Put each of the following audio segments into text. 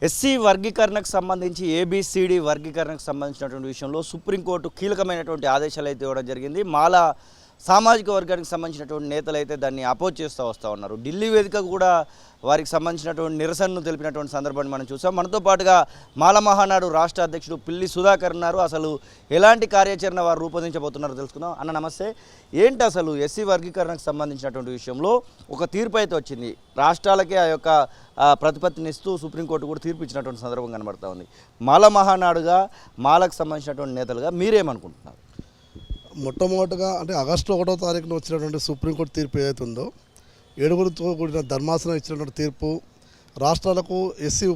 SC వర్గీకరణకు సంబంధించి A B C D వర్గీకరణకు సంబంధించినటువంటి విషయంలో సుప్రీంకోర్టు కీలకమైనటువంటి ఆదేశాలు అయితే ఇవ్వడం జరిగింది. మాలా సామాజిక వర్గానికి సంబంధించినటువంటి నేతలు అయితే దాన్ని అపోజ్ చేస్తూ వస్తూ ఉన్నారు. ఢిల్లీ వేదిక కూడా వారికి సంబంధించినటువంటి నిరసనను తెలిపినటువంటి సందర్భాన్ని మనం చూసాం. మనతో పాటుగా మాల మహానాడు రాష్ట్ర అధ్యక్షుడు పిల్లి సుధాకర్ ఉన్నారు. అసలు ఎలాంటి కార్యాచరణ వారు రూపొందించబోతున్నారో తెలుసుకుందాం. అన్న నమస్తే. ఏంటి అసలు ఎస్సీ వర్గీకరణకు సంబంధించినటువంటి విషయంలో ఒక తీర్పు అయితే వచ్చింది. రాష్ట్రాలకే ఆ యొక్క ప్రతిపత్తినిస్తూ సుప్రీంకోర్టు కూడా తీర్పు ఇచ్చినటువంటి సందర్భం కనబడతా ఉంది. మాల మహానాడుగా మాలకు సంబంధించినటువంటి నేతలుగా మీరేమనుకుంటున్నారు? మొట్టమొదటిగా అంటే ఆగస్టు 1వ తారీఖున వచ్చినటువంటి సుప్రీంకోర్టు తీర్పు ఏదైతే ఉందో, 7గురితో కూడిన ధర్మాసనం ఇచ్చినటువంటి తీర్పు, రాష్ట్రాలకు ఎస్సీ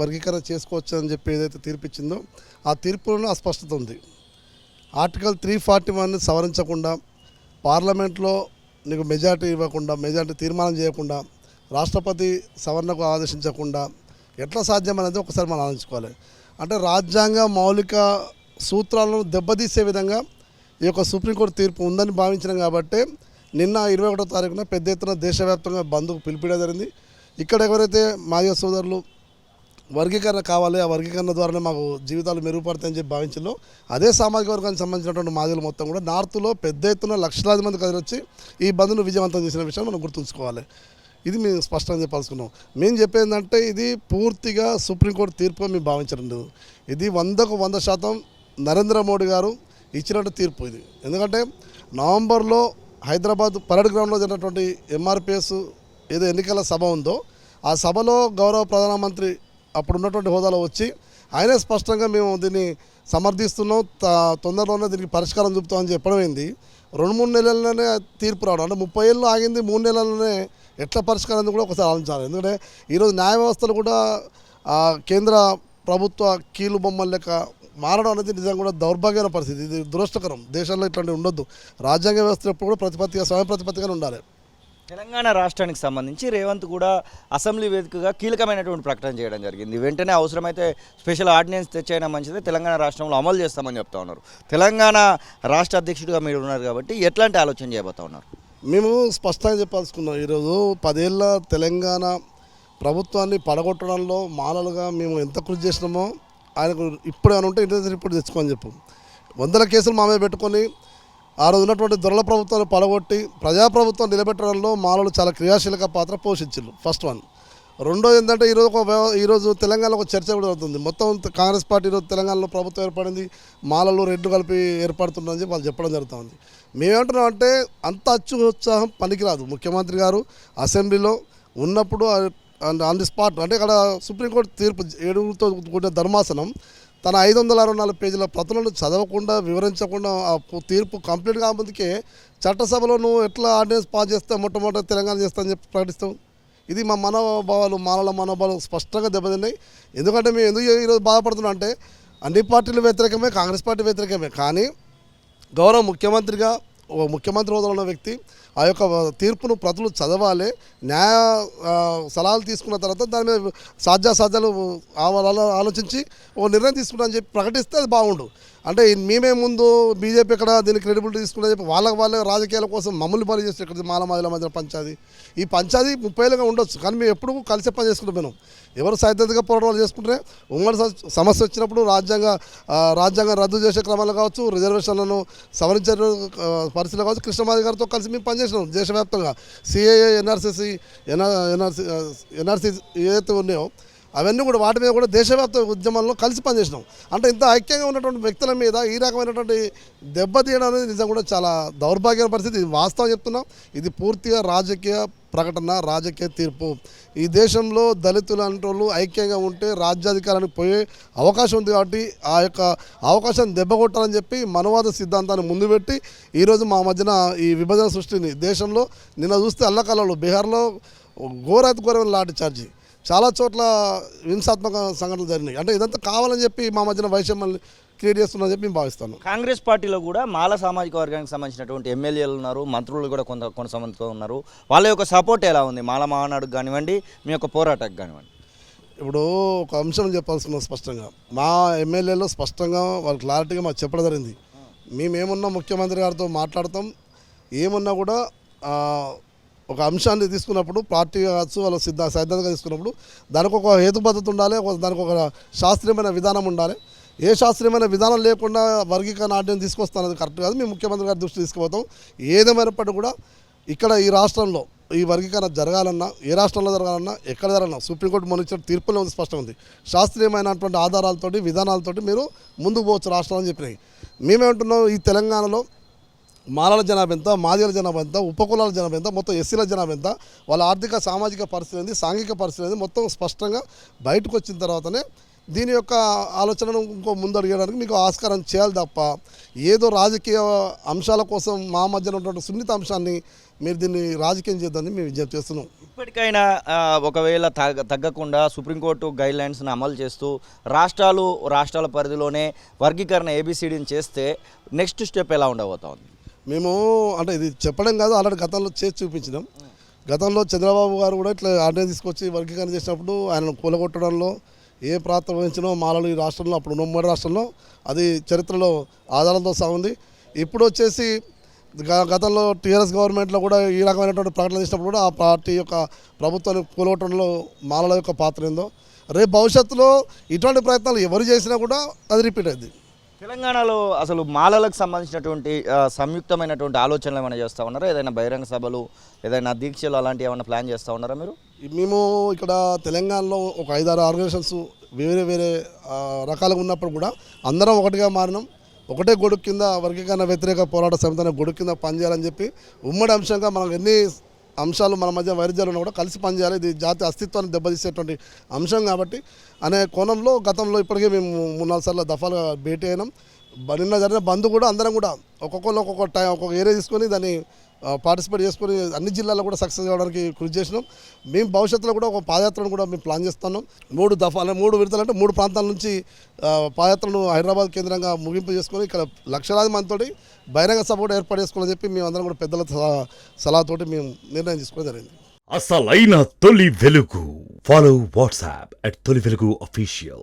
వర్గీకరణ చేసుకోవచ్చు అని చెప్పి ఏదైతే తీర్పు ఇచ్చిందో ఆ తీర్పులోనే అస్పష్టత ఉంది. ఆర్టికల్ 341 సవరించకుండా, పార్లమెంట్లో నీకు మెజార్టీ ఇవ్వకుండా, మెజార్టీ తీర్మానం చేయకుండా, రాష్ట్రపతి సవరణకు ఆదేశించకుండా ఎట్లా సాధ్యం అనేది ఒకసారి మనం ఆలోచించుకోవాలి. అంటే రాజ్యాంగ మౌలిక సూత్రాలను దెబ్బతీసే విధంగా ఈ యొక్క సుప్రీంకోర్టు తీర్పు ఉందని భావించినాం. కాబట్టి నిన్న 21వ తారీఖున పెద్ద ఎత్తున దేశవ్యాప్తంగా బంద్కు పిలిపియడం జరిగింది. ఇక్కడ ఎవరైతే మాదిగ సోదరులు వర్గీకరణ కావాలి, ఆ వర్గీకరణ ద్వారానే మాకు జీవితాలు మెరుగుపడతాయని చెప్పి భావించలో, అదే సామాజిక వర్గానికి సంబంధించినటువంటి మాదిగలు మొత్తం కూడా నార్త్లో పెద్ద ఎత్తున లక్షలాది మంది కదిలొచ్చి ఈ బంద్ను విజయవంతం చేసిన విషయం మనం గుర్తుంచుకోవాలి. ఇది మేము స్పష్టంగా చెప్పాల్సుకున్నాం. మేము చెప్పేది ఏంటంటే ఇది పూర్తిగా సుప్రీంకోర్టు తీర్పుగా మేము భావించడం లేదు. ఇది 100కు 100% నరేంద్ర మోడీ గారు ఇచ్చినట్టు తీర్పు ఇది. ఎందుకంటే నవంబర్లో హైదరాబాద్ పరేడ్ గ్రౌండ్లో జరిగినటువంటి ఎంఆర్పిఎస్ ఏదో ఎన్నికల సభ ఉందో, ఆ సభలో గౌరవ ప్రధానమంత్రి అప్పుడు ఉన్నటువంటి హోదాలో వచ్చి ఆయనే స్పష్టంగా మేము దీన్ని సమర్థిస్తున్నాం, తొందరలోనే దీనికి పరిష్కారం చూపుతామని చెప్పడమైంది. 2-3 నెలల్లోనే తీర్పు రావడం, అంటే 30 ఏళ్ళు ఆగింది, 3 నెలల్లోనే ఎట్లా పరిష్కారం కూడా ఒకసారి ఆలోచించాలి. ఎందుకంటే ఈరోజు న్యాయ వ్యవస్థలు కూడా కేంద్ర ప్రభుత్వ కీలు బొమ్మల లెక్క మారడం అనేది నిజంగా కూడా దౌర్భాగ్యమైన పరిస్థితి. ఇది దురదృష్టకరం. దేశంలో ఇట్లాంటివి ఉండొద్దు. రాజ్యాంగ వ్యవస్థ ఎప్పుడు కూడా ప్రతిపత్తిగా, స్వయం ప్రతిపత్తిగానే ఉండాలి. తెలంగాణ రాష్ట్రానికి సంబంధించి రేవంత్ కూడా అసెంబ్లీ వేదికగా కీలకమైనటువంటి ప్రకటన చేయడం జరిగింది. వెంటనే అవసరమైతే స్పెషల్ ఆర్డినెన్స్ తెచ్చైనా మంచిదే, తెలంగాణ రాష్ట్రంలో అమలు చేస్తామని చెప్తా ఉన్నారు. తెలంగాణ రాష్ట్ర అధ్యక్షుడిగా మీరు ఉన్నారు కాబట్టి ఎట్లాంటి ఆలోచన చేయబోతా ఉన్నారు? మేము స్పష్టంగా చెప్పాల్సుకున్నాం. ఈరోజు 10 ఏళ్ళ తెలంగాణ ప్రభుత్వాన్ని పడగొట్టడంలో మాలలుగా మేము ఎంత కృషి చేసినామో ఆయనకు ఇప్పుడు ఏమైనా ఉంటే ఇంటెలిజెన్స్ రిపోర్ట్ తెచ్చుకోని చెప్పు. 100 కేసులు మా మీద పెట్టుకొని ఆ రోజు ఉన్నటువంటి దొరల ప్రభుత్వాన్ని పడగొట్టి ప్రజాప్రభుత్వం నిలబెట్టడంలో మాలలు చాలా క్రియాశీలక పాత్ర పోషించారు. First one. రెండోది ఏంటంటే ఈరోజు తెలంగాణలో ఒక చర్చ కూడా అవుతుంది. మొత్తం కాంగ్రెస్ పార్టీ ఈరోజు తెలంగాణలో ప్రభుత్వం ఏర్పడింది, మాలలు రెడ్లు కలిపి ఏర్పడుతుందని చెప్పి వాళ్ళు చెప్పడం జరుగుతుంది. మేమేమంటున్నాం అంటే అంత అత్యుత్సాహం పనికిరాదు. ముఖ్యమంత్రి గారు అసెంబ్లీలో ఉన్నప్పుడు ఆన్ ది స్పాట్, అంటే ఇక్కడ సుప్రీంకోర్టు తీర్పు 7గురితో కూడిన ధర్మాసనం తన 564 పేజీల ప్రతులను చదవకుండా, వివరించకుండా ఆ తీర్పు కంప్లీట్ కాకముందుకే చట్టసభలో నువ్వు ఎట్లా ఆర్డినెన్స్ పాస్ చేస్తావు, మొట్టమొదటి తెలంగాణ చేస్తా అని చెప్పి ప్రకటిస్తావు. ఇది మా మనోభావాలు, మాలల మనోభావాలు స్పష్టంగా దెబ్బతిన్నాయి. ఎందుకంటే మేము ఎందుకు ఈరోజు బాధపడుతున్నాం అంటే అన్ని పార్టీలు వ్యతిరేకమే, కాంగ్రెస్ పార్టీ వ్యతిరేకమే. కానీ గౌరవ ముఖ్యమంత్రిగా, ఓ ముఖ్యమంత్రి హోదాలో ఉన్న వ్యక్తి ఆ యొక్క తీర్పును ప్రతులు చదవాలి, న్యాయ సలహాలు తీసుకున్న తర్వాత దాని మీద సాధ్యాసాధ్యాలు ఆలోచించి ఓ నిర్ణయం తీసుకుంటామని చెప్పి ప్రకటిస్తే అది బాగుండు. అంటే మేమే ముందు బీజేపీ ఇక్కడ దీన్ని క్రెడిబిలిటీ తీసుకుంటా చెప్పి వాళ్ళే రాజకీయాల కోసం మమ్మల్ని పని చేస్తే ఇక్కడ మాలమాదిల మధ్య పంచాది. ఈ పంచాది 30 ఏళ్ళుగా ఉండొచ్చు, కానీ మేము ఎప్పుడు కలిసే పని చేసుకుంటూ పోయినాం. ఎవరు సైద్ధాంతిక పోరాటాలు చేసుకుంటే ఉమ్మడి సమస్య వచ్చినప్పుడు రాజ్యాంగం రద్దు చేసే క్రమాలు కావచ్చు, రిజర్వేషన్లను సవరించే పరిస్థితులు కావచ్చు, కృష్ణమాది గారితో కలిసి మేము పనిచేసినాం దేశవ్యాప్తంగా. సిఏఏ, ఎన్ఆర్సీ ఏదైతే ఉన్నాయో అవన్నీ కూడా వాటి మీద కూడా దేశవ్యాప్త ఉద్యమంలో కలిసి పనిచేసినాం. అంటే ఇంత ఐక్యంగా ఉన్నటువంటి వ్యక్తుల మీద ఈ రకమైనటువంటి దెబ్బతీయడం అనేది నిజంగా కూడా చాలా దౌర్భాగ్యమైన పరిస్థితి. ఇది వాస్తవం చెప్తున్నాం. ఇది పూర్తిగా రాజకీయ ప్రకటన, రాజకీయ తీర్పు. ఈ దేశంలో దళితులు అంటోళ్ళు ఐక్యంగా ఉంటే రాజ్యాధికారానికి పోయే అవకాశం ఉంది. కాబట్టి ఆ యొక్క అవకాశాన్ని దెబ్బకొట్టాలని చెప్పి మనవాద సిద్ధాంతాన్ని ముందు పెట్టి ఈరోజు మా మధ్యన ఈ విభజన సృష్టిని దేశంలో నిన్న చూస్తే అల్లకల్లో బీహార్లో ఘోరమైన లాఠీ చార్జీ, చాలా చోట్ల హింసాత్మక సంఘటనలు జరిగినాయి. అంటే ఇదంతా కావాలని చెప్పి మా మధ్యన వైషమ్యాన్ని క్రియేట్ చేస్తుందని చెప్పి మేము భావిస్తాను. కాంగ్రెస్ పార్టీలో కూడా మాల సామాజిక వర్గానికి సంబంధించినటువంటి ఎమ్మెల్యేలు ఉన్నారు, మంత్రులు కూడా కొంతమంది ఉన్నారు. వాళ్ళ యొక్క సపోర్ట్ ఎలా ఉంది మాల మహానాడుకు కానివ్వండి, మీ యొక్క పోరాటకు కానివ్వండి? ఇప్పుడు ఒక అంశం చెప్పాల్సిన స్పష్టంగా మా ఎమ్మెల్యేలో స్పష్టంగా వాళ్ళు క్లారిటీగా మాకు చెప్పడం జరిగింది. మేమేమున్నా ముఖ్యమంత్రి గారితో మాట్లాడతాం, ఏమున్నా కూడా ఒక అంశాన్ని తీసుకున్నప్పుడు పార్టీ కావచ్చు వాళ్ళు సైద్ధాంతికంగా తీసుకున్నప్పుడు దానికి ఒక హేతుబద్ధత ఉండాలి, దానికి ఒక శాస్త్రీయమైన విధానం ఉండాలి. ఏ శాస్త్రీయమైన విధానం లేకుండా వర్గీకరణ ఆర్డినెన్స్ తీసుకొస్తానది కరెక్ట్ కాదు. మేము ముఖ్యమంత్రి గారి దృష్టి తీసుకుపోతాం. ఏదేమైనప్పటికీ కూడా ఇక్కడ ఈ రాష్ట్రంలో ఈ వర్గీకరణ జరగాలన్నా, ఏ రాష్ట్రంలో జరగాలన్నా, ఎక్కడ జరగాలన్నా సుప్రీంకోర్టు మొన్న ఇచ్చిన తీర్పులో ఉంది, స్పష్టంగా ఉంది. శాస్త్రీయమైనటువంటి ఆధారాలతోటి విధానాలతోటి మీరు ముందుకు పోవచ్చు రాష్ట్రాలని చెప్పినాయి. మేమేమంటున్నాం, ఈ తెలంగాణలో మాలల జనాభా ఎంత, మాదిగల జనాభా ఎంత, ఉపకులాల జనాభా ఎంత, మొత్తం ఎస్సీల జనాభా ఎంత, వాళ్ళ ఆర్థిక సామాజిక పరిస్థితి ఏంది, సాంఘిక పరిస్థితి ఏంది, మొత్తం స్పష్టంగా బయటకు వచ్చిన తర్వాతనే దీని యొక్క ఆలోచనను ఇంకో ముందడిగడానికి మీకు ఆస్కారం చేయాలి తప్ప ఏదో రాజకీయ అంశాల కోసం మా మధ్యన ఉన్నటువంటి సున్నిత అంశాన్ని మీరు దీన్ని రాజకీయం చేద్దని మేము విజ్ఞప్తి చేస్తున్నాం. ఇప్పటికైనా ఒకవేళ తగ్గకుండా సుప్రీంకోర్టు గైడ్లైన్స్ని అమలు చేస్తూ రాష్ట్రాల పరిధిలోనే వర్గీకరణ ఏబిసిడిని చేస్తే నెక్స్ట్ స్టెప్ ఎలా ఉండబోతోంది? మేము అంటే ఇది చెప్పడం కాదు, ఆల్రెడీ గతంలో చేసి చూపించినాం. గతంలో చంద్రబాబు గారు కూడా ఇట్లా ఆర్డినెన్స్ తీసుకొచ్చి వర్గీకరణ చేసినప్పుడు ఆయనను కూలగొట్టడంలో ఏ ప్రాంతం వహించినో మాలలు ఈ రాష్ట్రంలో, అప్పుడు ఉమ్మడి రాష్ట్రంలో అది చరిత్రలో ఆధారాలతో సాగుంది. ఇప్పుడు వచ్చేసి గతంలో టీఆర్ఎస్ గవర్నమెంట్లో కూడా ఈ రకమైనటువంటి ప్రకటన చేసినప్పుడు కూడా ఆ పార్టీ యొక్క ప్రభుత్వాన్ని కూలగొట్టడంలో మాలల యొక్క పాత్ర ఏందో, రేపు భవిష్యత్తులో ఇటువంటి ప్రయత్నాలు ఎవరు చేసినా కూడా అది రిపీట్ అయింది. తెలంగాణలో అసలు మాలలకు సంబంధించినటువంటి సంయుక్తమైనటువంటి ఆలోచనలు ఏమైనా చేస్తూ ఉన్నారా? ఏదైనా బహిరంగ సభలు, ఏదైనా దీక్షలు అలాంటివి ఏమైనా ప్లాన్ చేస్తూ ఉన్నారా మీరు? మేము ఇక్కడ తెలంగాణలో ఒక 5-6 ఆర్గనైజేషన్స్ వేరే వేరే రకాలుగా ఉన్నప్పుడు కూడా అందరం ఒకటిగా మారినాం. ఒకటే గొడుగు కింద వర్గీకరణ వ్యతిరేక పోరాట సమితి అనే గొడుగు కింద పనిచేయాలని చెప్పి ఉమ్మడి అంశంగా మనం ఎన్ని అంశాలు మన మధ్య వైరుధ్యాలు ఉన్నా కూడా కలిసి పనిచేయాలి, ఇది జాతి అస్తిత్వాన్ని దెబ్బతీసేటువంటి అంశం కాబట్టి అనే కోణంలో గతంలో ఇప్పటికే మేము 3-4 సార్లు దఫాలుగా భేటీ అయినాం. నిన్న జరిగిన బంద్ కూడా అందరం కూడా ఒక్కొక్కరు ఒక్కొక్క ఏరియా తీసుకొని దాన్ని పార్టిసిపేట్ చేసుకొని అన్ని జిల్లాల్లో కూడా సక్సెస్ కావడానికి కృషి చేసినాం. మేము భవిష్యత్తులో కూడా ఒక పాదయాత్రను కూడా మేము ప్లాన్ చేస్తున్నాం. 3 విడతలు అంటే 3 ప్రాంతాల నుంచి పాదయాత్రను హైదరాబాద్ కేంద్రంగా ముగింపు చేసుకొని ఇక్కడ లక్షలాది మందితోటి బహిరంగ సభ కూడా ఏర్పాటు చేసుకోవాలని చెప్పి మేము అందరం కూడా పెద్దల సలహాతోటి మేము నిర్ణయం తీసుకోవడం జరిగింది. అసలైన తొలి వెలుగు. ఫాలో వాట్సాప్ @తొలి వెలుగు official.